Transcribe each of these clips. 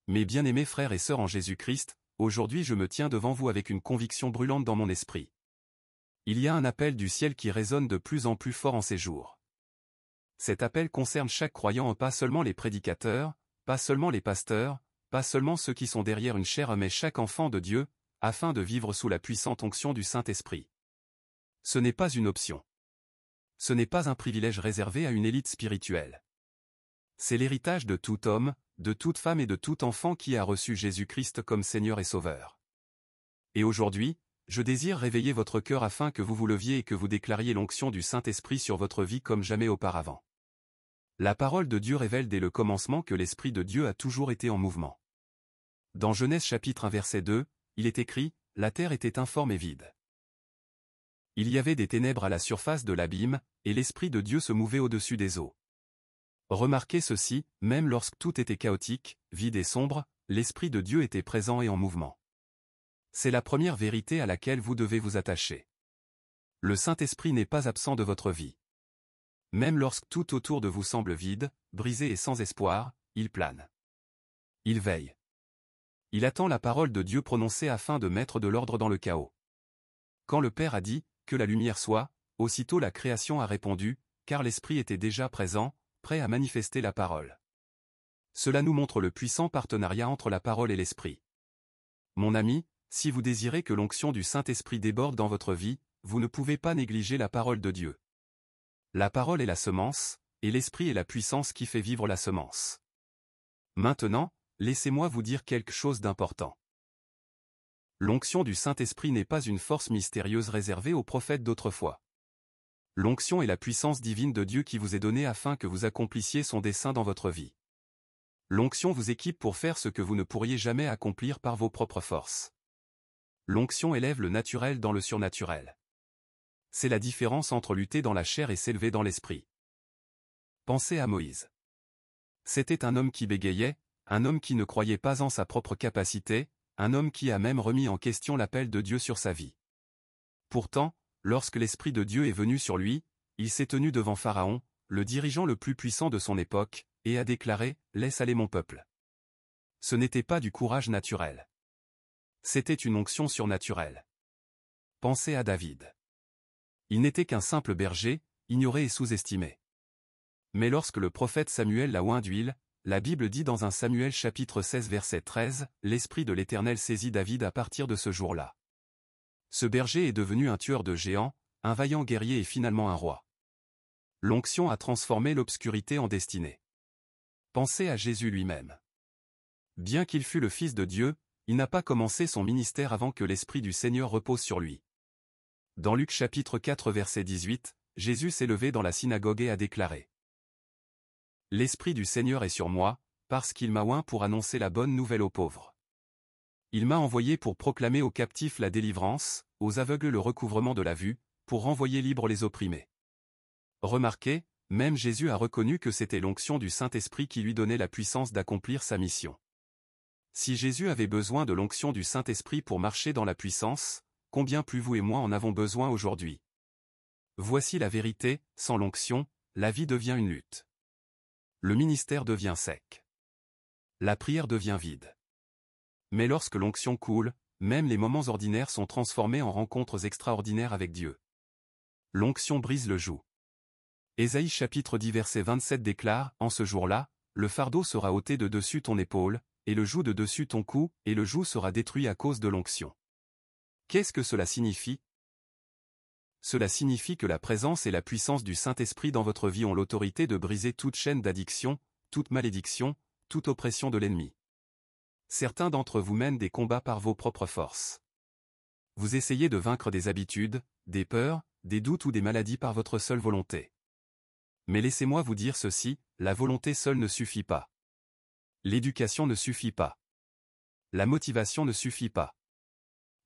Mes bien-aimés frères et sœurs en Jésus-Christ, aujourd'hui je me tiens devant vous avec une conviction brûlante dans mon esprit. Il y a un appel du ciel qui résonne de plus en plus fort en ces jours. Cet appel concerne chaque croyant, pas seulement les prédicateurs, pas seulement les pasteurs, pas seulement ceux qui sont derrière une chaire, mais chaque enfant de Dieu, afin de vivre sous la puissante onction du Saint-Esprit. Ce n'est pas une option. Ce n'est pas un privilège réservé à une élite spirituelle. C'est l'héritage de tout homme, de toute femme et de tout enfant qui a reçu Jésus-Christ comme Seigneur et Sauveur. Et aujourd'hui, je désire réveiller votre cœur afin que vous vous leviez et que vous déclariez l'onction du Saint-Esprit sur votre vie comme jamais auparavant. La parole de Dieu révèle dès le commencement que l'Esprit de Dieu a toujours été en mouvement. Dans Genèse chapitre 1 verset 2, il est écrit, « La terre était informe et vide. Il y avait des ténèbres à la surface de l'abîme, et l'Esprit de Dieu se mouvait au-dessus des eaux. » Remarquez ceci, même lorsque tout était chaotique, vide et sombre, l'Esprit de Dieu était présent et en mouvement. C'est la première vérité à laquelle vous devez vous attacher. Le Saint-Esprit n'est pas absent de votre vie. Même lorsque tout autour de vous semble vide, brisé et sans espoir, il plane. Il veille. Il attend la parole de Dieu prononcée afin de mettre de l'ordre dans le chaos. Quand le Père a dit « que la lumière soit », aussitôt la création a répondu, car l'Esprit était déjà présent, prêt à manifester la parole. Cela nous montre le puissant partenariat entre la parole et l'Esprit. Mon ami, si vous désirez que l'onction du Saint-Esprit déborde dans votre vie, vous ne pouvez pas négliger la parole de Dieu. La parole est la semence, et l'Esprit est la puissance qui fait vivre la semence. Maintenant, laissez-moi vous dire quelque chose d'important. L'onction du Saint-Esprit n'est pas une force mystérieuse réservée aux prophètes d'autrefois. L'onction est la puissance divine de Dieu qui vous est donnée afin que vous accomplissiez son dessein dans votre vie. L'onction vous équipe pour faire ce que vous ne pourriez jamais accomplir par vos propres forces. L'onction élève le naturel dans le surnaturel. C'est la différence entre lutter dans la chair et s'élever dans l'esprit. Pensez à Moïse. C'était un homme qui bégayait, un homme qui ne croyait pas en sa propre capacité, un homme qui a même remis en question l'appel de Dieu sur sa vie. Pourtant, lorsque l'Esprit de Dieu est venu sur lui, il s'est tenu devant Pharaon, le dirigeant le plus puissant de son époque, et a déclaré « Laisse aller mon peuple ». Ce n'était pas du courage naturel. C'était une onction surnaturelle. Pensez à David. Il n'était qu'un simple berger, ignoré et sous-estimé. Mais lorsque le prophète Samuel l'a oint d'huile, la Bible dit dans 1 Samuel chapitre 16 verset 13, « L'Esprit de l'Éternel saisit David à partir de ce jour-là. » Ce berger est devenu un tueur de géants, un vaillant guerrier et finalement un roi. L'onction a transformé l'obscurité en destinée. Pensez à Jésus lui-même. Bien qu'il fût le Fils de Dieu, il n'a pas commencé son ministère avant que l'Esprit du Seigneur repose sur lui. Dans Luc chapitre 4 verset 18, Jésus s'est levé dans la synagogue et a déclaré « L'Esprit du Seigneur est sur moi, parce qu'il m'a oint pour annoncer la bonne nouvelle aux pauvres. Il m'a envoyé pour proclamer aux captifs la délivrance, aux aveugles le recouvrement de la vue, pour renvoyer libres les opprimés. » Remarquez, même Jésus a reconnu que c'était l'onction du Saint-Esprit qui lui donnait la puissance d'accomplir sa mission. Si Jésus avait besoin de l'onction du Saint-Esprit pour marcher dans la puissance, combien plus vous et moi en avons besoin aujourd'hui? Voici la vérité, sans l'onction, la vie devient une lutte. Le ministère devient sec. La prière devient vide. Mais lorsque l'onction coule, même les moments ordinaires sont transformés en rencontres extraordinaires avec Dieu. L'onction brise le joug. Ésaïe chapitre 10 verset 27 déclare, « En ce jour-là, le fardeau sera ôté de dessus ton épaule, et le joug de dessus ton cou, et le joug sera détruit à cause de l'onction. » Qu'est-ce que cela signifie? Cela signifie que la présence et la puissance du Saint-Esprit dans votre vie ont l'autorité de briser toute chaîne d'addiction, toute malédiction, toute oppression de l'ennemi. Certains d'entre vous mènent des combats par vos propres forces. Vous essayez de vaincre des habitudes, des peurs, des doutes ou des maladies par votre seule volonté. Mais laissez-moi vous dire ceci, la volonté seule ne suffit pas. L'éducation ne suffit pas. La motivation ne suffit pas.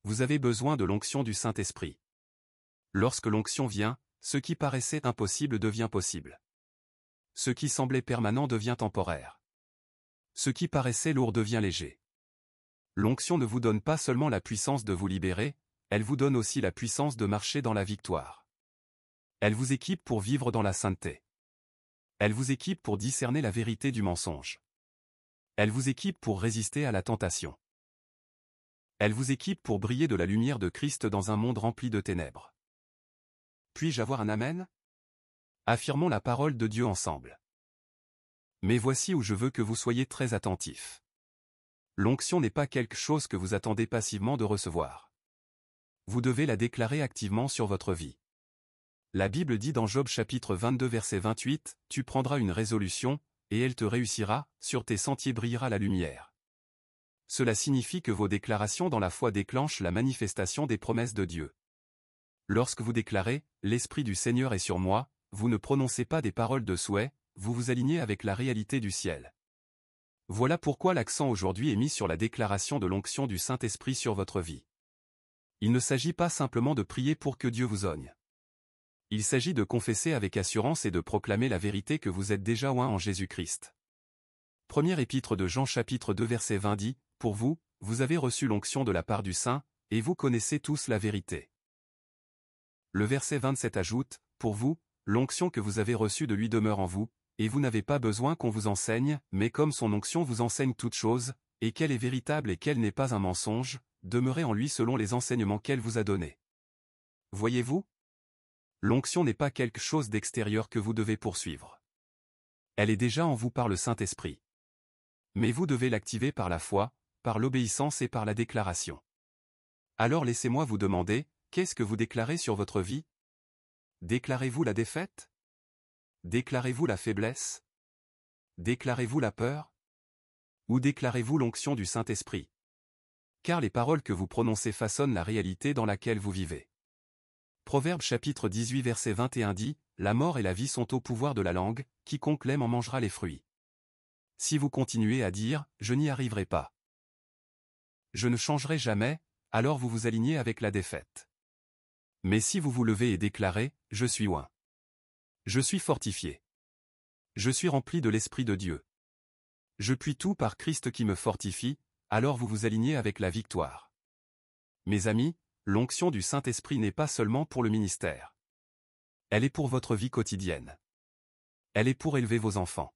Vous avez besoin de l'onction du Saint-Esprit. Lorsque l'onction vient, ce qui paraissait impossible devient possible. Ce qui semblait permanent devient temporaire. Ce qui paraissait lourd devient léger. L'onction ne vous donne pas seulement la puissance de vous libérer, elle vous donne aussi la puissance de marcher dans la victoire. Elle vous équipe pour vivre dans la sainteté. Elle vous équipe pour discerner la vérité du mensonge. Elle vous équipe pour résister à la tentation. Elle vous équipe pour briller de la lumière de Christ dans un monde rempli de ténèbres. Puis-je avoir un amen? Affirmons la parole de Dieu ensemble. Mais voici où je veux que vous soyez très attentifs. L'onction n'est pas quelque chose que vous attendez passivement de recevoir. Vous devez la déclarer activement sur votre vie. La Bible dit dans Job chapitre 22 verset 28, « Tu prendras une résolution, et elle te réussira, sur tes sentiers brillera la lumière. » Cela signifie que vos déclarations dans la foi déclenchent la manifestation des promesses de Dieu. Lorsque vous déclarez « L'Esprit du Seigneur est sur moi », vous ne prononcez pas des paroles de souhait, vous vous alignez avec la réalité du ciel. Voilà pourquoi l'accent aujourd'hui est mis sur la déclaration de l'onction du Saint-Esprit sur votre vie. Il ne s'agit pas simplement de prier pour que Dieu vous oigne. Il s'agit de confesser avec assurance et de proclamer la vérité que vous êtes déjà oint en Jésus-Christ. Première épître de Jean chapitre 2 verset 20 dit, « Pour vous, vous avez reçu l'onction de la part du Saint, et vous connaissez tous la vérité. » Le verset 27 ajoute, « Pour vous, l'onction que vous avez reçue de lui demeure en vous, et vous n'avez pas besoin qu'on vous enseigne, mais comme son onction vous enseigne toutes choses, et qu'elle est véritable et qu'elle n'est pas un mensonge, demeurez en lui selon les enseignements qu'elle vous a donnés. » Voyez-vous? L'onction n'est pas quelque chose d'extérieur que vous devez poursuivre. Elle est déjà en vous par le Saint-Esprit. Mais vous devez l'activer par la foi, par l'obéissance et par la déclaration. Alors laissez-moi vous demander, qu'est-ce que vous déclarez sur votre vie? Déclarez-vous la défaite? Déclarez-vous la faiblesse? Déclarez-vous la peur? Ou déclarez-vous l'onction du Saint-Esprit? Car les paroles que vous prononcez façonnent la réalité dans laquelle vous vivez. Proverbe chapitre 18 verset 21 dit, « La mort et la vie sont au pouvoir de la langue, quiconque l'aime en mangera les fruits. » Si vous continuez à dire, « Je n'y arriverai pas. Je ne changerai jamais », alors vous vous alignez avec la défaite. Mais si vous vous levez et déclarez, « Je suis oint. Je suis fortifié. Je suis rempli de l'Esprit de Dieu. Je puis tout par Christ qui me fortifie », alors vous vous alignez avec la victoire. Mes amis, l'onction du Saint-Esprit n'est pas seulement pour le ministère. Elle est pour votre vie quotidienne. Elle est pour élever vos enfants.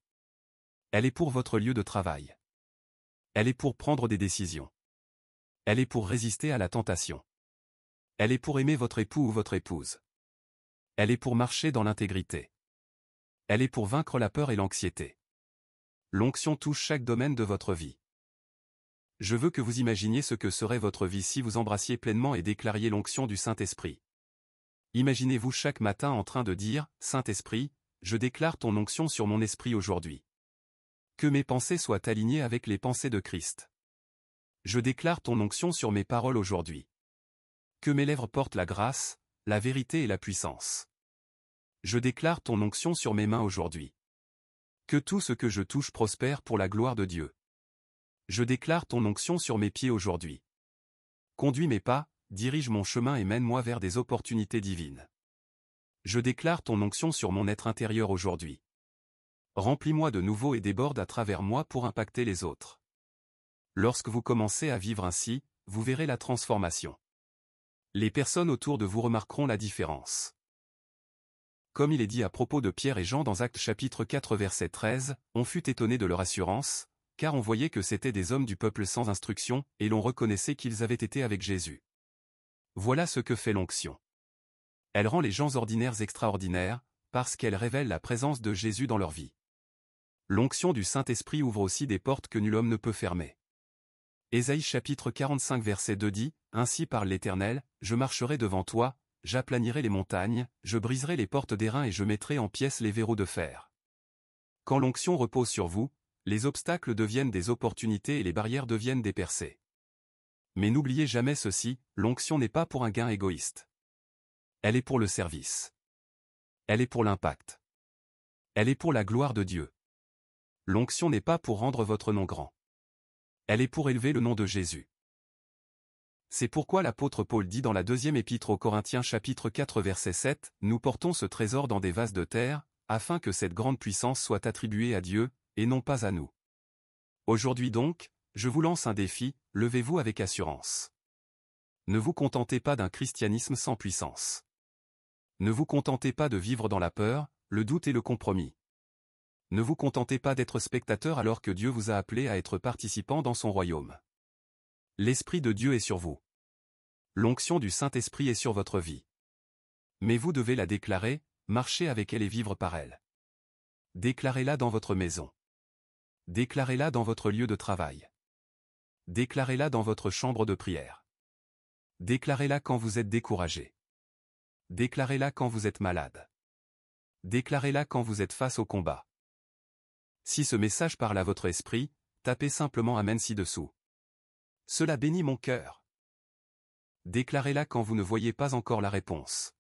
Elle est pour votre lieu de travail. Elle est pour prendre des décisions. Elle est pour résister à la tentation. Elle est pour aimer votre époux ou votre épouse. Elle est pour marcher dans l'intégrité. Elle est pour vaincre la peur et l'anxiété. L'onction touche chaque domaine de votre vie. Je veux que vous imaginiez ce que serait votre vie si vous embrassiez pleinement et déclariez l'onction du Saint-Esprit. Imaginez-vous chaque matin en train de dire, « Saint-Esprit, je déclare ton onction sur mon esprit aujourd'hui. Que mes pensées soient alignées avec les pensées de Christ. Je déclare ton onction sur mes paroles aujourd'hui. Que mes lèvres portent la grâce, la vérité et la puissance. Je déclare ton onction sur mes mains aujourd'hui. Que tout ce que je touche prospère pour la gloire de Dieu. Je déclare ton onction sur mes pieds aujourd'hui. Conduis mes pas, dirige mon chemin et mène-moi vers des opportunités divines. Je déclare ton onction sur mon être intérieur aujourd'hui. Remplis-moi de nouveau et déborde à travers moi pour impacter les autres. » Lorsque vous commencez à vivre ainsi, vous verrez la transformation. Les personnes autour de vous remarqueront la différence. Comme il est dit à propos de Pierre et Jean dans Actes chapitre 4 verset 13, on fut étonné de leur assurance, car on voyait que c'étaient des hommes du peuple sans instruction, et l'on reconnaissait qu'ils avaient été avec Jésus. Voilà ce que fait l'onction. Elle rend les gens ordinaires extraordinaires, parce qu'elle révèle la présence de Jésus dans leur vie. L'onction du Saint-Esprit ouvre aussi des portes que nul homme ne peut fermer. Ésaïe chapitre 45 verset 2 dit, « Ainsi parle l'Éternel, je marcherai devant toi, j'aplanirai les montagnes, je briserai les portes d'airain et je mettrai en pièces les verrous de fer. » Quand l'onction repose sur vous, les obstacles deviennent des opportunités et les barrières deviennent des percées. Mais n'oubliez jamais ceci, l'onction n'est pas pour un gain égoïste. Elle est pour le service. Elle est pour l'impact. Elle est pour la gloire de Dieu. L'onction n'est pas pour rendre votre nom grand. Elle est pour élever le nom de Jésus. C'est pourquoi l'apôtre Paul dit dans la deuxième épître aux Corinthiens chapitre 4 verset 7, « Nous portons ce trésor dans des vases de terre, afin que cette grande puissance soit attribuée à Dieu, et non pas à nous. » Aujourd'hui donc, je vous lance un défi, levez-vous avec assurance. Ne vous contentez pas d'un christianisme sans puissance. Ne vous contentez pas de vivre dans la peur, le doute et le compromis. Ne vous contentez pas d'être spectateur alors que Dieu vous a appelé à être participant dans son royaume. L'Esprit de Dieu est sur vous. L'onction du Saint-Esprit est sur votre vie. Mais vous devez la déclarer, marcher avec elle et vivre par elle. Déclarez-la dans votre maison. Déclarez-la dans votre lieu de travail. Déclarez-la dans votre chambre de prière. Déclarez-la quand vous êtes découragé. Déclarez-la quand vous êtes malade. Déclarez-la quand vous êtes face au combat. Si ce message parle à votre esprit, tapez simplement Amen ci-dessous. Cela bénit mon cœur. Déclarez-la quand vous ne voyez pas encore la réponse.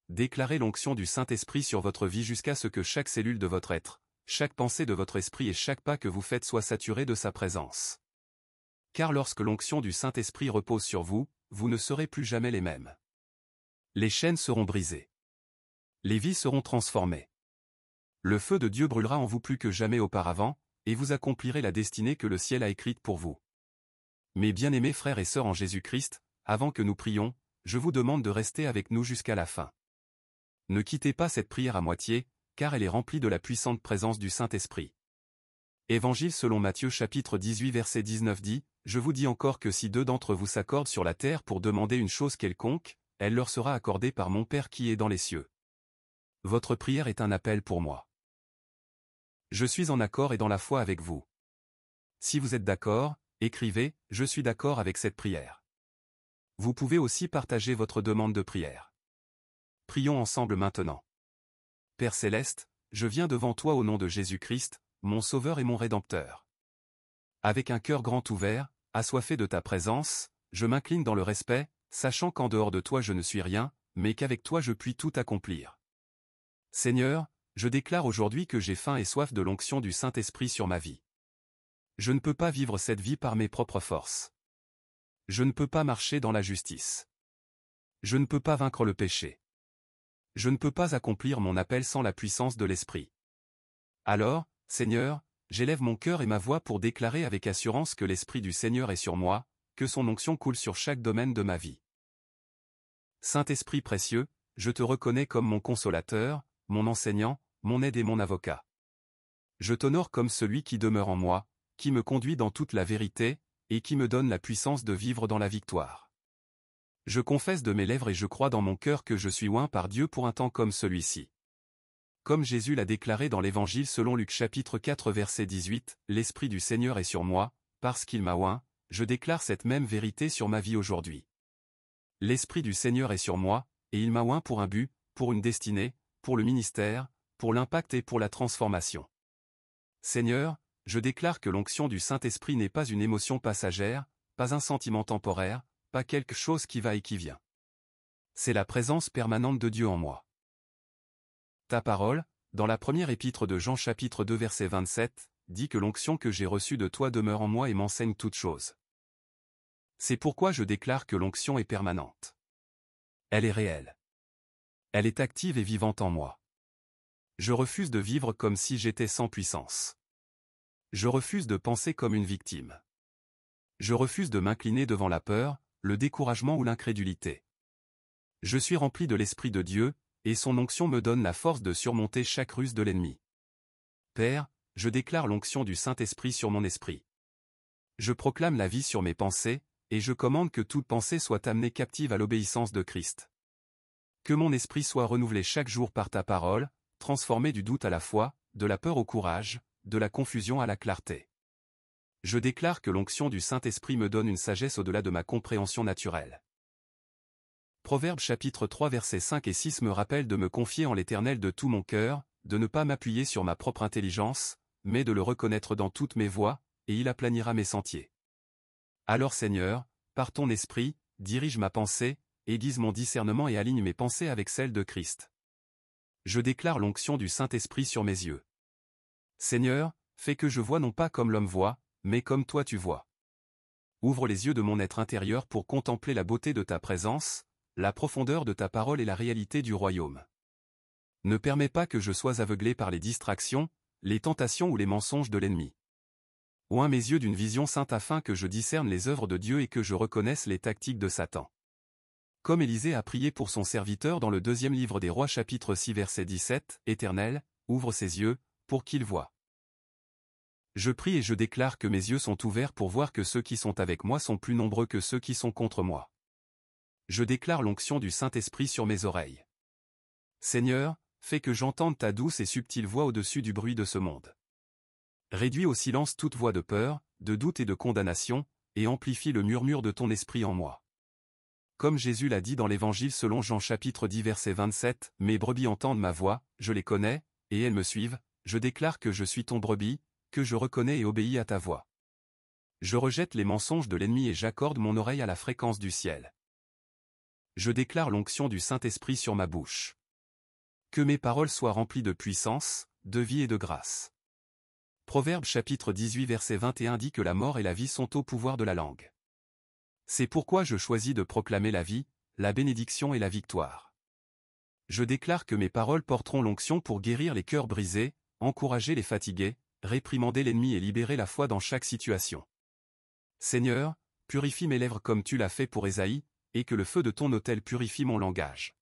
Déclarez l'onction du Saint-Esprit sur votre vie jusqu'à ce que chaque cellule de votre être, chaque pensée de votre esprit et chaque pas que vous faites soit saturé de sa présence. Car lorsque l'onction du Saint-Esprit repose sur vous, vous ne serez plus jamais les mêmes. Les chaînes seront brisées. Les vies seront transformées. Le feu de Dieu brûlera en vous plus que jamais auparavant, et vous accomplirez la destinée que le ciel a écrite pour vous. Mes bien-aimés frères et sœurs en Jésus-Christ, avant que nous prions, je vous demande de rester avec nous jusqu'à la fin. Ne quittez pas cette prière à moitié, car elle est remplie de la puissante présence du Saint-Esprit. Évangile selon Matthieu chapitre 18 verset 19 dit, « Je vous dis encore que si 2 d'entre vous s'accordent sur la terre pour demander une chose quelconque, elle leur sera accordée par mon Père qui est dans les cieux. » Votre prière est un appel pour moi. Je suis en accord et dans la foi avec vous. Si vous êtes d'accord, écrivez « Je suis d'accord avec cette prière ». Vous pouvez aussi partager votre demande de prière. Prions ensemble maintenant. Père Céleste, je viens devant toi au nom de Jésus-Christ, mon Sauveur et mon Rédempteur. Avec un cœur grand ouvert, assoiffé de ta présence, je m'incline dans le respect, sachant qu'en dehors de toi je ne suis rien, mais qu'avec toi je puis tout accomplir. Seigneur, je déclare aujourd'hui que j'ai faim et soif de l'onction du Saint-Esprit sur ma vie. Je ne peux pas vivre cette vie par mes propres forces. Je ne peux pas marcher dans la justice. Je ne peux pas vaincre le péché. Je ne peux pas accomplir mon appel sans la puissance de l'Esprit. Alors, Seigneur, j'élève mon cœur et ma voix pour déclarer avec assurance que l'Esprit du Seigneur est sur moi, que son onction coule sur chaque domaine de ma vie. Saint-Esprit précieux, je te reconnais comme mon consolateur, mon enseignant, mon aide et mon avocat. Je t'honore comme celui qui demeure en moi, qui me conduit dans toute la vérité, et qui me donne la puissance de vivre dans la victoire. Je confesse de mes lèvres et je crois dans mon cœur que je suis oint par Dieu pour un temps comme celui-ci. Comme Jésus l'a déclaré dans l'Évangile selon Luc chapitre 4 verset 18, « L'Esprit du Seigneur est sur moi, parce qu'il m'a oint, je déclare cette même vérité sur ma vie aujourd'hui. L'Esprit du Seigneur est sur moi, et il m'a oint pour un but, pour une destinée, pour le ministère, pour l'impact et pour la transformation. Seigneur, je déclare que l'onction du Saint-Esprit n'est pas une émotion passagère, pas un sentiment temporaire, pas quelque chose qui va et qui vient. C'est la présence permanente de Dieu en moi. Ta parole, dans la première épître de Jean chapitre 2 verset 27, dit que l'onction que j'ai reçue de toi demeure en moi et m'enseigne toutes choses. C'est pourquoi je déclare que l'onction est permanente. Elle est réelle. Elle est active et vivante en moi. Je refuse de vivre comme si j'étais sans puissance. Je refuse de penser comme une victime. Je refuse de m'incliner devant la peur, le découragement ou l'incrédulité. Je suis rempli de l'Esprit de Dieu, et son onction me donne la force de surmonter chaque ruse de l'ennemi. Père, je déclare l'onction du Saint-Esprit sur mon esprit. Je proclame la vie sur mes pensées, et je commande que toute pensée soit amenée captive à l'obéissance de Christ. Que mon esprit soit renouvelé chaque jour par ta parole, transformé du doute à la foi, de la peur au courage, de la confusion à la clarté. Je déclare que l'onction du Saint-Esprit me donne une sagesse au-delà de ma compréhension naturelle. Proverbes chapitre 3 versets 5 et 6 me rappellent de me confier en l'Éternel de tout mon cœur, de ne pas m'appuyer sur ma propre intelligence, mais de le reconnaître dans toutes mes voies, et il aplanira mes sentiers. Alors Seigneur, par ton esprit, dirige ma pensée, aiguise mon discernement et aligne mes pensées avec celles de Christ. Je déclare l'onction du Saint-Esprit sur mes yeux. Seigneur, fais que je voie non pas comme l'homme voit, mais comme toi tu vois. Ouvre les yeux de mon être intérieur pour contempler la beauté de ta présence, la profondeur de ta parole et la réalité du royaume. Ne permets pas que je sois aveuglé par les distractions, les tentations ou les mensonges de l'ennemi. Oins mes yeux d'une vision sainte afin que je discerne les œuvres de Dieu et que je reconnaisse les tactiques de Satan. Comme Élisée a prié pour son serviteur dans le 2e livre des Rois chapitre 6 verset 17, « Éternel, ouvre ses yeux, pour qu'ils voient. Je prie et je déclare que mes yeux sont ouverts pour voir que ceux qui sont avec moi sont plus nombreux que ceux qui sont contre moi. Je déclare l'onction du Saint-Esprit sur mes oreilles. Seigneur, fais que j'entende ta douce et subtile voix au-dessus du bruit de ce monde. Réduis au silence toute voix de peur, de doute et de condamnation, et amplifie le murmure de ton esprit en moi. Comme Jésus l'a dit dans l'Évangile selon Jean chapitre 10 verset 27, « Mes brebis entendent ma voix, je les connais, et elles me suivent, je déclare que je suis ton brebis, que je reconnais et obéis à ta voix. Je rejette les mensonges de l'ennemi et j'accorde mon oreille à la fréquence du ciel. Je déclare l'onction du Saint-Esprit sur ma bouche. Que mes paroles soient remplies de puissance, de vie et de grâce. » Proverbe chapitre 18 verset 21 dit que la mort et la vie sont au pouvoir de la langue. C'est pourquoi je choisis de proclamer la vie, la bénédiction et la victoire. Je déclare que mes paroles porteront l'onction pour guérir les cœurs brisés, encourager les fatigués, réprimander l'ennemi et libérer la foi dans chaque situation. Seigneur, purifie mes lèvres comme tu l'as fait pour Ésaïe, et que le feu de ton autel purifie mon langage.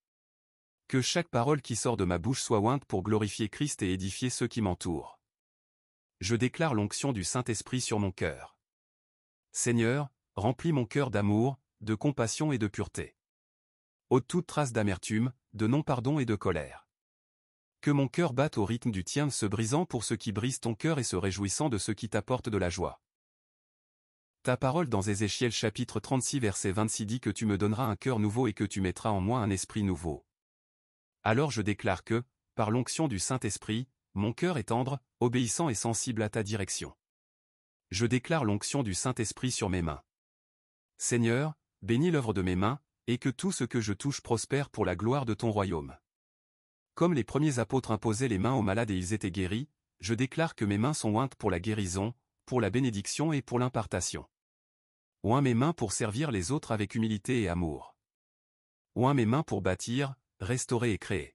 Que chaque parole qui sort de ma bouche soit ointe pour glorifier Christ et édifier ceux qui m'entourent. Je déclare l'onction du Saint-Esprit sur mon cœur. Seigneur, remplis mon cœur d'amour, de compassion et de pureté. Ôte toute trace d'amertume, de non-pardon et de colère. Que mon cœur batte au rythme du tien, se brisant pour ceux qui brisent ton cœur et se réjouissant de ceux qui t'apportent de la joie. Ta parole dans Ézéchiel chapitre 36 verset 26 dit que tu me donneras un cœur nouveau et que tu mettras en moi un esprit nouveau. Alors je déclare que, par l'onction du Saint-Esprit, mon cœur est tendre, obéissant et sensible à ta direction. Je déclare l'onction du Saint-Esprit sur mes mains. Seigneur, bénis l'œuvre de mes mains, et que tout ce que je touche prospère pour la gloire de ton royaume. Comme les premiers apôtres imposaient les mains aux malades et ils étaient guéris, je déclare que mes mains sont ointes pour la guérison, pour la bénédiction et pour l'impartation. Oins mes mains pour servir les autres avec humilité et amour. Oins mes mains pour bâtir, restaurer et créer.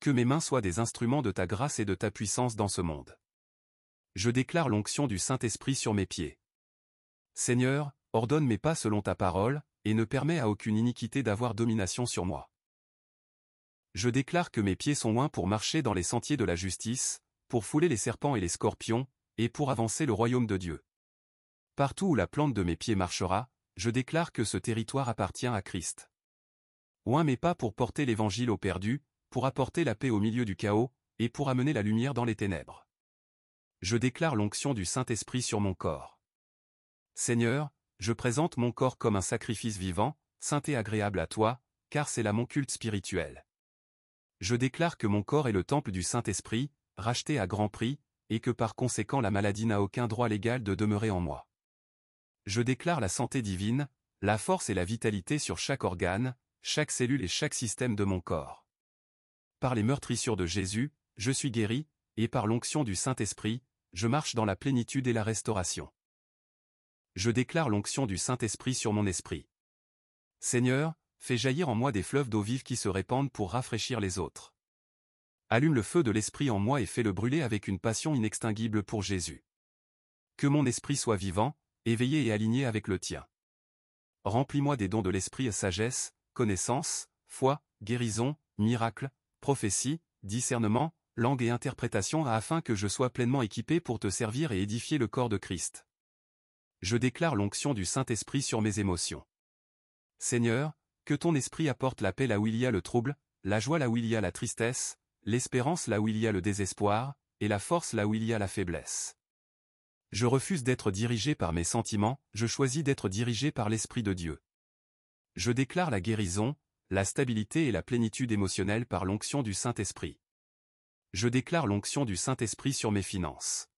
Que mes mains soient des instruments de ta grâce et de ta puissance dans ce monde. Je déclare l'onction du Saint-Esprit sur mes pieds. Seigneur, ordonne mes pas selon ta parole, et ne permets à aucune iniquité d'avoir domination sur moi. Je déclare que mes pieds sont oints pour marcher dans les sentiers de la justice, pour fouler les serpents et les scorpions, et pour avancer le royaume de Dieu. Partout où la plante de mes pieds marchera, je déclare que ce territoire appartient à Christ. Oins mes pas pour porter l'évangile aux perdus, pour apporter la paix au milieu du chaos, et pour amener la lumière dans les ténèbres. Je déclare l'onction du Saint-Esprit sur mon corps. Seigneur, je présente mon corps comme un sacrifice vivant, saint et agréable à toi, car c'est là mon culte spirituel. Je déclare que mon corps est le temple du Saint-Esprit, racheté à grand prix, et que par conséquent la maladie n'a aucun droit légal de demeurer en moi. Je déclare la santé divine, la force et la vitalité sur chaque organe, chaque cellule et chaque système de mon corps. Par les meurtrissures de Jésus, je suis guéri, et par l'onction du Saint-Esprit, je marche dans la plénitude et la restauration. Je déclare l'onction du Saint-Esprit sur mon esprit. Seigneur, fais jaillir en moi des fleuves d'eau vive qui se répandent pour rafraîchir les autres. Allume le feu de l'esprit en moi et fais-le brûler avec une passion inextinguible pour Jésus. Que mon esprit soit vivant, éveillé et aligné avec le tien. Remplis-moi des dons de l'esprit, sagesse, connaissance, foi, guérison, miracle, prophétie, discernement, langue et interprétation afin que je sois pleinement équipé pour te servir et édifier le corps de Christ. Je déclare l'onction du Saint-Esprit sur mes émotions. Seigneur, que ton esprit apporte la paix là où il y a le trouble, la joie là où il y a la tristesse, l'espérance là où il y a le désespoir, et la force là où il y a la faiblesse. Je refuse d'être dirigé par mes sentiments, je choisis d'être dirigé par l'Esprit de Dieu. Je déclare la guérison, la stabilité et la plénitude émotionnelle par l'onction du Saint-Esprit. Je déclare l'onction du Saint-Esprit sur mes finances.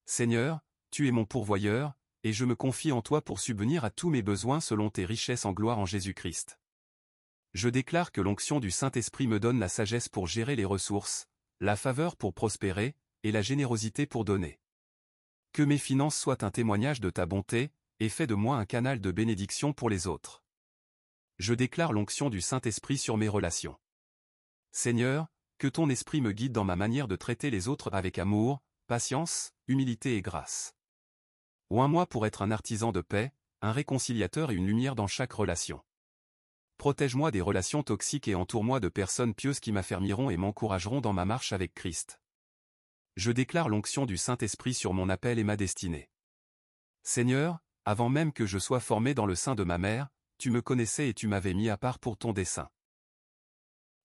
Seigneur, tu es mon pourvoyeur, et je me confie en toi pour subvenir à tous mes besoins selon tes richesses en gloire en Jésus-Christ. Je déclare que l'onction du Saint-Esprit me donne la sagesse pour gérer les ressources, la faveur pour prospérer, et la générosité pour donner. Que mes finances soient un témoignage de ta bonté, et fais de moi un canal de bénédiction pour les autres. Je déclare l'onction du Saint-Esprit sur mes relations. Seigneur, que ton esprit me guide dans ma manière de traiter les autres avec amour, patience, humilité et grâce. Oins-moi pour être un artisan de paix, un réconciliateur et une lumière dans chaque relation. Protège-moi des relations toxiques et entoure-moi de personnes pieuses qui m'affermiront et m'encourageront dans ma marche avec Christ. Je déclare l'onction du Saint-Esprit sur mon appel et ma destinée. Seigneur, avant même que je sois formé dans le sein de ma mère, tu me connaissais et tu m'avais mis à part pour ton dessein.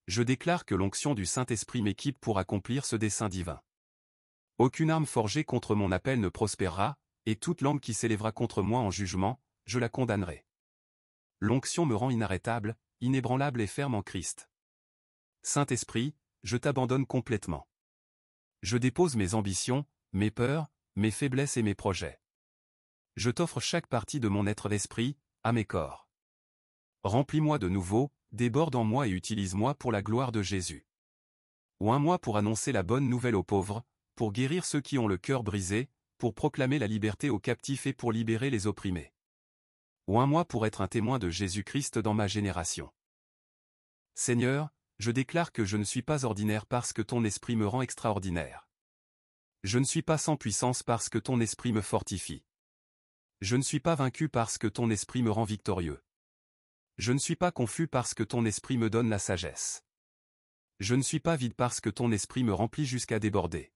Je déclare que l'onction du Saint-Esprit m'équipe pour accomplir ce dessein divin. Aucune arme forgée contre mon appel ne prospérera, et toute langue qui s'élèvera contre moi en jugement, je la condamnerai. L'onction me rend inarrêtable, inébranlable et ferme en Christ. Saint-Esprit, je t'abandonne complètement. Je dépose mes ambitions, mes peurs, mes faiblesses et mes projets. Je t'offre chaque partie de mon être l'esprit, à mes corps. Remplis-moi de nouveau, déborde en moi et utilise-moi pour la gloire de Jésus. Oins-moi pour annoncer la bonne nouvelle aux pauvres, pour guérir ceux qui ont le cœur brisé, pour proclamer la liberté aux captifs et pour libérer les opprimés. Oins-moi pour être un témoin de Jésus-Christ dans ma génération. Seigneur, je déclare que je ne suis pas ordinaire parce que ton esprit me rend extraordinaire. Je ne suis pas sans puissance parce que ton esprit me fortifie. Je ne suis pas vaincu parce que ton esprit me rend victorieux. Je ne suis pas confus parce que ton esprit me donne la sagesse. Je ne suis pas vide parce que ton esprit me remplit jusqu'à déborder.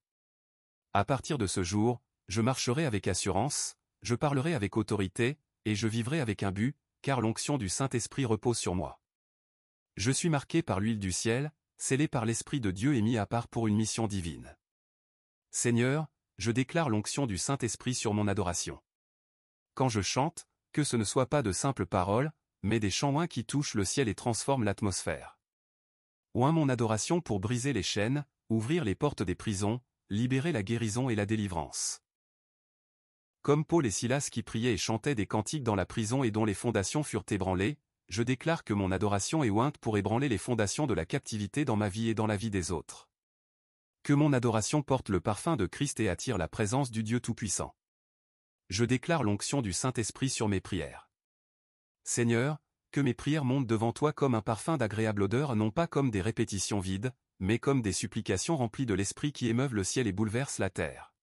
À partir de ce jour, je marcherai avec assurance, je parlerai avec autorité, et je vivrai avec un but, car l'onction du Saint-Esprit repose sur moi. Je suis marqué par l'huile du ciel, scellé par l'Esprit de Dieu et mis à part pour une mission divine. Seigneur, je déclare l'onction du Saint-Esprit sur mon adoration. Quand je chante, que ce ne soit pas de simples paroles, mais des chants oints qui touchent le ciel et transforment l'atmosphère. Oint mon adoration pour briser les chaînes, ouvrir les portes des prisons, libérer la guérison et la délivrance. Comme Paul et Silas qui priaient et chantaient des cantiques dans la prison et dont les fondations furent ébranlées, je déclare que mon adoration est ointe pour ébranler les fondations de la captivité dans ma vie et dans la vie des autres. Que mon adoration porte le parfum de Christ et attire la présence du Dieu Tout-Puissant. Je déclare l'onction du Saint-Esprit sur mes prières. Seigneur, que mes prières montent devant toi comme un parfum d'agréable odeur, non pas comme des répétitions vides, mais comme des supplications remplies de l'Esprit qui émeuvent le ciel et bouleversent la terre.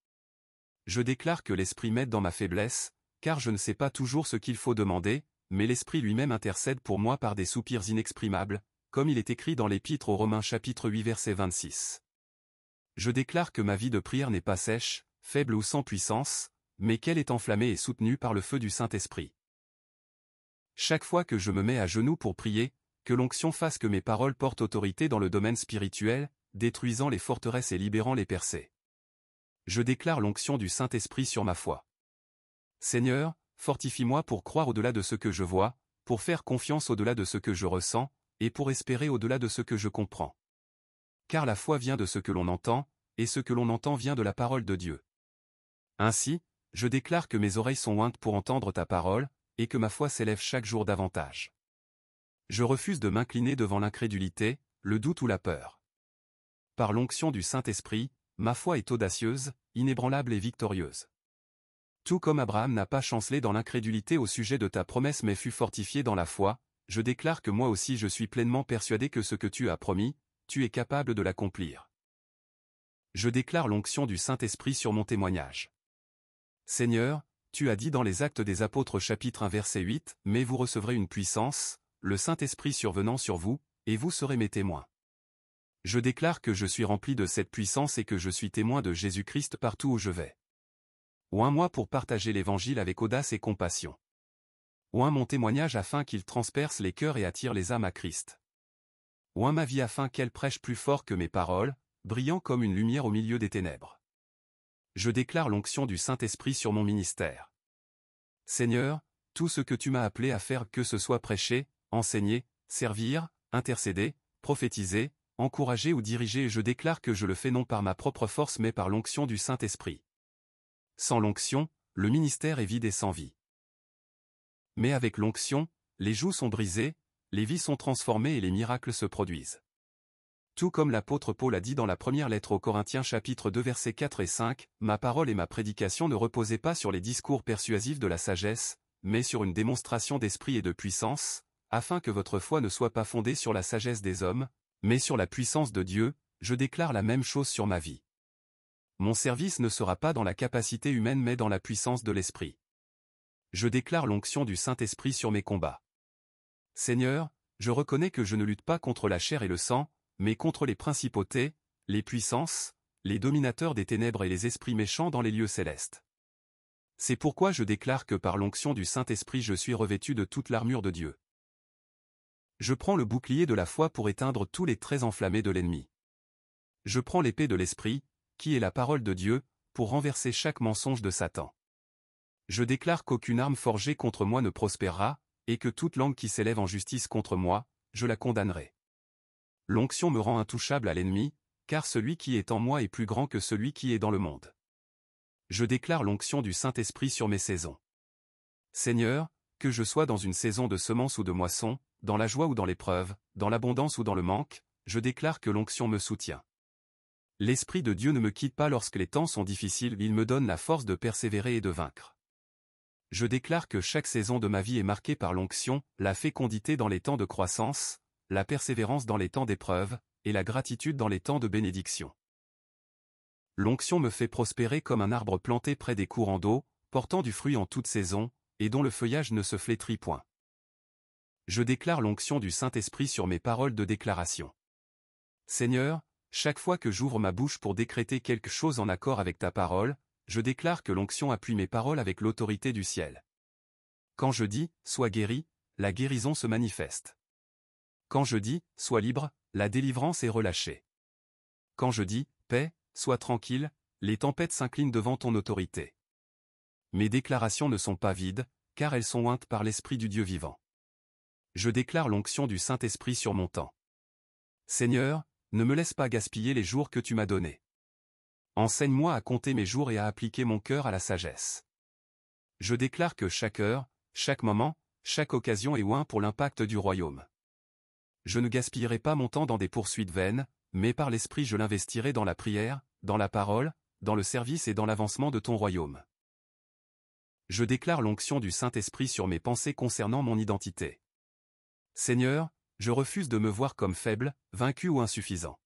Je déclare que l'Esprit m'aide dans ma faiblesse, car je ne sais pas toujours ce qu'il faut demander, mais l'Esprit lui-même intercède pour moi par des soupirs inexprimables, comme il est écrit dans l'Épître aux Romains chapitre 8 verset 26. Je déclare que ma vie de prière n'est pas sèche, faible ou sans puissance, mais qu'elle est enflammée et soutenue par le feu du Saint-Esprit. Chaque fois que je me mets à genoux pour prier, que l'onction fasse que mes paroles portent autorité dans le domaine spirituel, détruisant les forteresses et libérant les percées. Je déclare l'onction du Saint-Esprit sur ma foi. Seigneur, fortifie-moi pour croire au-delà de ce que je vois, pour faire confiance au-delà de ce que je ressens, et pour espérer au-delà de ce que je comprends. Car la foi vient de ce que l'on entend, et ce que l'on entend vient de la parole de Dieu. Ainsi, je déclare que mes oreilles sont ointes pour entendre ta parole, et que ma foi s'élève chaque jour davantage. Je refuse de m'incliner devant l'incrédulité, le doute ou la peur. Par l'onction du Saint-Esprit, ma foi est audacieuse, inébranlable et victorieuse. Tout comme Abraham n'a pas chancelé dans l'incrédulité au sujet de ta promesse mais fut fortifié dans la foi, je déclare que moi aussi je suis pleinement persuadé que ce que tu as promis, tu es capable de l'accomplir. Je déclare l'onction du Saint-Esprit sur mon témoignage. Seigneur, tu as dit dans les Actes des Apôtres chapitre 1 verset 8, « Mais vous recevrez une puissance, le Saint-Esprit survenant sur vous, et vous serez mes témoins. » Je déclare que je suis rempli de cette puissance et que je suis témoin de Jésus-Christ partout où je vais. Oins-moi pour partager l'Évangile avec audace et compassion. Oins mon témoignage afin qu'il transperce les cœurs et attire les âmes à Christ. Oins ma vie afin qu'elle prêche plus fort que mes paroles, brillant comme une lumière au milieu des ténèbres. Je déclare l'onction du Saint-Esprit sur mon ministère. Seigneur, tout ce que tu m'as appelé à faire, que ce soit prêcher, enseigner, servir, intercéder, prophétiser, encourager ou diriger, je déclare que je le fais non par ma propre force mais par l'onction du Saint-Esprit. Sans l'onction, le ministère est vide et sans vie. Mais avec l'onction, les joues sont brisées, les vies sont transformées et les miracles se produisent. Tout comme l'apôtre Paul a dit dans la première lettre aux Corinthiens chapitre 2 versets 4 et 5, « Ma parole et ma prédication ne reposaient pas sur les discours persuasifs de la sagesse, mais sur une démonstration d'esprit et de puissance, afin que votre foi ne soit pas fondée sur la sagesse des hommes, mais sur la puissance de Dieu. » Je déclare la même chose sur ma vie. Mon service ne sera pas dans la capacité humaine mais dans la puissance de l'Esprit. Je déclare l'onction du Saint-Esprit sur mes combats. Seigneur, je reconnais que je ne lutte pas contre la chair et le sang, mais contre les principautés, les puissances, les dominateurs des ténèbres et les esprits méchants dans les lieux célestes. C'est pourquoi je déclare que par l'onction du Saint-Esprit je suis revêtu de toute l'armure de Dieu. Je prends le bouclier de la foi pour éteindre tous les traits enflammés de l'ennemi. Je prends l'épée de l'Esprit, qui est la parole de Dieu, pour renverser chaque mensonge de Satan. Je déclare qu'aucune arme forgée contre moi ne prospérera, et que toute langue qui s'élève en justice contre moi, je la condamnerai. L'onction me rend intouchable à l'ennemi, car celui qui est en moi est plus grand que celui qui est dans le monde. Je déclare l'onction du Saint-Esprit sur mes saisons. Seigneur, que je sois dans une saison de semence ou de moisson, dans la joie ou dans l'épreuve, dans l'abondance ou dans le manque, je déclare que l'onction me soutient. L'Esprit de Dieu ne me quitte pas lorsque les temps sont difficiles, il me donne la force de persévérer et de vaincre. Je déclare que chaque saison de ma vie est marquée par l'onction, la fécondité dans les temps de croissance, la persévérance dans les temps d'épreuve, et la gratitude dans les temps de bénédiction. L'onction me fait prospérer comme un arbre planté près des courants d'eau, portant du fruit en toute saison, et dont le feuillage ne se flétrit point. Je déclare l'onction du Saint-Esprit sur mes paroles de déclaration. Seigneur, chaque fois que j'ouvre ma bouche pour décréter quelque chose en accord avec ta parole, je déclare que l'onction appuie mes paroles avec l'autorité du ciel. Quand je dis « sois guéri », la guérison se manifeste. Quand je dis « sois libre », la délivrance est relâchée. Quand je dis « paix », sois tranquille, les tempêtes s'inclinent devant ton autorité. Mes déclarations ne sont pas vides, car elles sont ointes par l'Esprit du Dieu vivant. Je déclare l'onction du Saint-Esprit sur mon temps. Seigneur, ne me laisse pas gaspiller les jours que tu m'as donnés. Enseigne-moi à compter mes jours et à appliquer mon cœur à la sagesse. Je déclare que chaque heure, chaque moment, chaque occasion est oint pour l'impact du royaume. Je ne gaspillerai pas mon temps dans des poursuites vaines, mais par l'Esprit je l'investirai dans la prière, dans la parole, dans le service et dans l'avancement de ton royaume. Je déclare l'onction du Saint-Esprit sur mes pensées concernant mon identité. Seigneur, je refuse de me voir comme faible, vaincu ou insuffisant.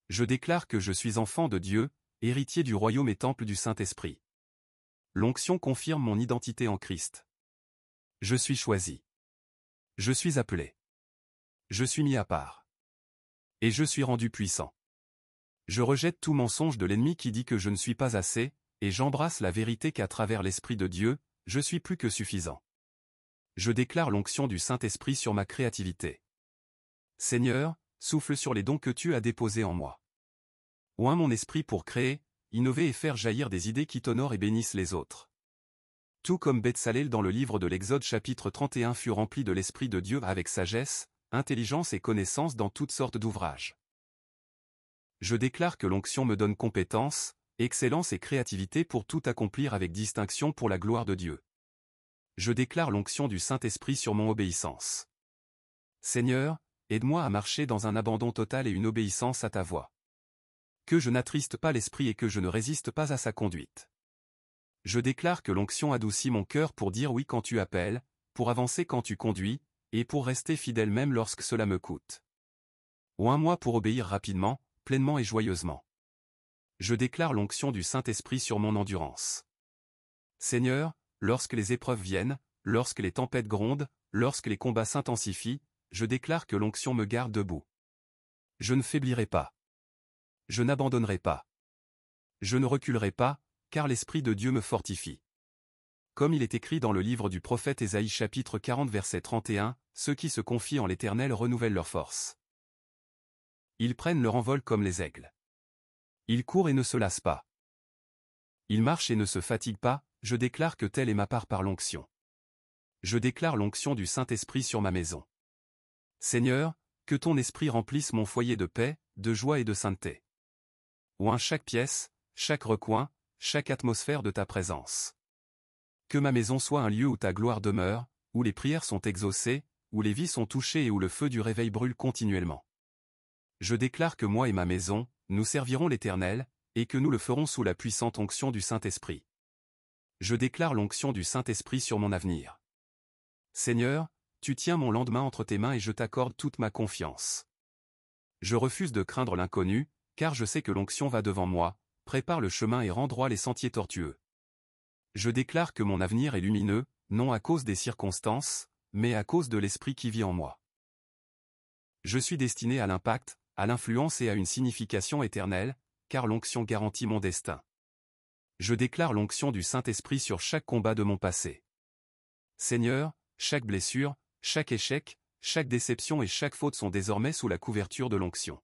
Je déclare que je suis enfant de Dieu, héritier du royaume et temple du Saint-Esprit. L'onction confirme mon identité en Christ. Je suis choisi. Je suis appelé. Je suis mis à part. Et je suis rendu puissant. Je rejette tout mensonge de l'ennemi qui dit que je ne suis pas assez, et j'embrasse la vérité qu'à travers l'Esprit de Dieu, je suis plus que suffisant. Je déclare l'onction du Saint-Esprit sur ma créativité. Seigneur, souffle sur les dons que tu as déposés en moi. Oins mon esprit pour créer, innover et faire jaillir des idées qui t'honorent et bénissent les autres. Tout comme Betsalel dans le livre de l'Exode chapitre 31 fut rempli de l'Esprit de Dieu avec sagesse, intelligence et connaissance dans toutes sortes d'ouvrages. Je déclare que l'onction me donne compétence, excellence et créativité pour tout accomplir avec distinction pour la gloire de Dieu. Je déclare l'onction du Saint-Esprit sur mon obéissance. Seigneur, aide-moi à marcher dans un abandon total et une obéissance à ta voix. Que je n'attriste pas l'Esprit et que je ne résiste pas à sa conduite. Je déclare que l'onction adoucit mon cœur pour dire oui quand tu appelles, pour avancer quand tu conduis, et pour rester fidèle même lorsque cela me coûte. Oins-moi pour obéir rapidement, pleinement et joyeusement. Je déclare l'onction du Saint-Esprit sur mon endurance. Seigneur, lorsque les épreuves viennent, lorsque les tempêtes grondent, lorsque les combats s'intensifient, je déclare que l'onction me garde debout. Je ne faiblirai pas. Je n'abandonnerai pas. Je ne reculerai pas, car l'Esprit de Dieu me fortifie. Comme il est écrit dans le livre du prophète Ésaïe chapitre 40 verset 31, ceux qui se confient en l'Éternel renouvellent leur force. Ils prennent leur envol comme les aigles. Ils courent et ne se lassent pas. Ils marchent et ne se fatiguent pas, je déclare que telle est ma part par l'onction. Je déclare l'onction du Saint-Esprit sur ma maison. Seigneur, que ton esprit remplisse mon foyer de paix, de joie et de sainteté. Oins chaque pièce, chaque recoin, chaque atmosphère de ta présence. Que ma maison soit un lieu où ta gloire demeure, où les prières sont exaucées, où les vies sont touchées et où le feu du réveil brûle continuellement. Je déclare que moi et ma maison, nous servirons l'Éternel, et que nous le ferons sous la puissante onction du Saint-Esprit. Je déclare l'onction du Saint-Esprit sur mon avenir. Seigneur, tu tiens mon lendemain entre tes mains et je t'accorde toute ma confiance. Je refuse de craindre l'inconnu, car je sais que l'onction va devant moi, prépare le chemin et rend droit les sentiers tortueux. Je déclare que mon avenir est lumineux, non à cause des circonstances, mais à cause de l'Esprit qui vit en moi. Je suis destiné à l'impact, à l'influence et à une signification éternelle, car l'onction garantit mon destin. Je déclare l'onction du Saint-Esprit sur chaque combat de mon passé. Seigneur, chaque blessure, chaque échec, chaque déception et chaque faute sont désormais sous la couverture de l'onction.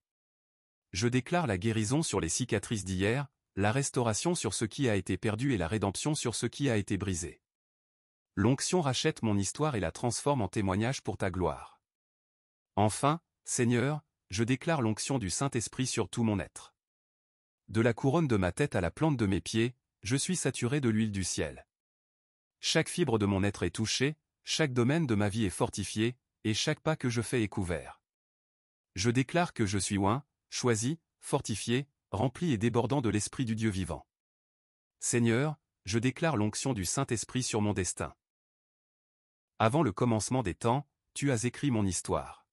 Je déclare la guérison sur les cicatrices d'hier, la restauration sur ce qui a été perdu et la rédemption sur ce qui a été brisé. L'onction rachète mon histoire et la transforme en témoignage pour ta gloire. Enfin, Seigneur, je déclare l'onction du Saint-Esprit sur tout mon être. De la couronne de ma tête à la plante de mes pieds, je suis saturé de l'huile du ciel. Chaque fibre de mon être est touchée, chaque domaine de ma vie est fortifié, et chaque pas que je fais est couvert. Je déclare que je suis oint, choisi, fortifié, rempli et débordant de l'Esprit du Dieu vivant. Seigneur, je déclare l'onction du Saint-Esprit sur mon destin. Avant le commencement des temps, tu as écrit mon histoire.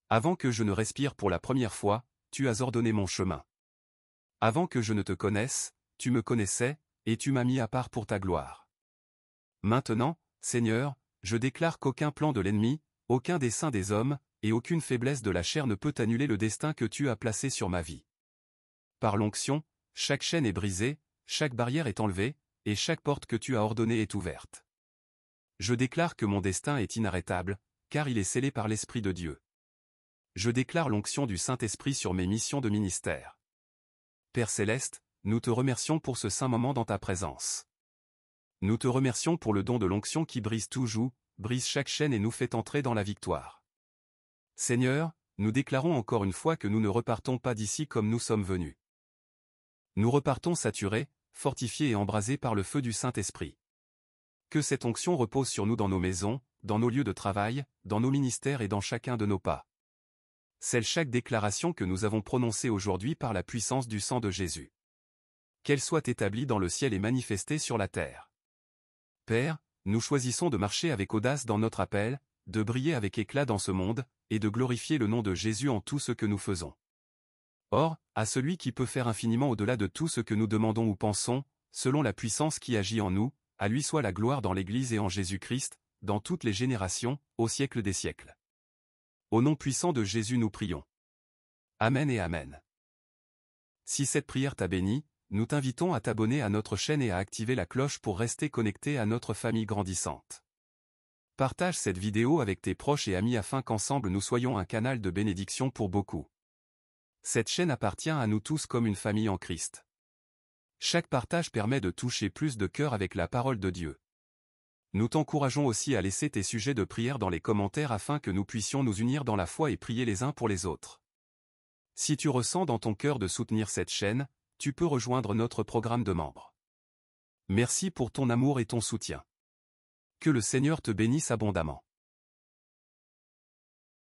Avant que je ne respire pour la première fois, tu as ordonné mon chemin. Avant que je ne te connaisse, tu me connaissais, et tu m'as mis à part pour ta gloire. Maintenant, Seigneur, je déclare qu'aucun plan de l'ennemi, aucun dessein des hommes, et aucune faiblesse de la chair ne peut annuler le destin que tu as placé sur ma vie. Par l'onction, chaque chaîne est brisée, chaque barrière est enlevée, et chaque porte que tu as ordonnée est ouverte. Je déclare que mon destin est inarrêtable, car il est scellé par l'Esprit de Dieu. Je déclare l'onction du Saint-Esprit sur mes missions de ministère. Père Céleste, nous te remercions pour ce saint moment dans ta présence. Nous te remercions pour le don de l'onction qui brise tout joug, brise chaque chaîne et nous fait entrer dans la victoire. Seigneur, nous déclarons encore une fois que nous ne repartons pas d'ici comme nous sommes venus. Nous repartons saturés, fortifiés et embrasés par le feu du Saint-Esprit. Que cette onction repose sur nous dans nos maisons, dans nos lieux de travail, dans nos ministères et dans chacun de nos pas. Scelle chaque déclaration que nous avons prononcée aujourd'hui par la puissance du sang de Jésus. Qu'elle soit établie dans le ciel et manifestée sur la terre. Père, nous choisissons de marcher avec audace dans notre appel, de briller avec éclat dans ce monde, et de glorifier le nom de Jésus en tout ce que nous faisons. Or, à celui qui peut faire infiniment au-delà de tout ce que nous demandons ou pensons, selon la puissance qui agit en nous, à lui soit la gloire dans l'Église et en Jésus-Christ, dans toutes les générations, au siècle des siècles. Au nom puissant de Jésus nous prions. Amen et Amen. Si cette prière t'a béni, nous t'invitons à t'abonner à notre chaîne et à activer la cloche pour rester connecté à notre famille grandissante. Partage cette vidéo avec tes proches et amis afin qu'ensemble nous soyons un canal de bénédiction pour beaucoup. Cette chaîne appartient à nous tous comme une famille en Christ. Chaque partage permet de toucher plus de cœurs avec la parole de Dieu. Nous t'encourageons aussi à laisser tes sujets de prière dans les commentaires afin que nous puissions nous unir dans la foi et prier les uns pour les autres. Si tu ressens dans ton cœur de soutenir cette chaîne, tu peux rejoindre notre programme de membres. Merci pour ton amour et ton soutien. Que le Seigneur te bénisse abondamment.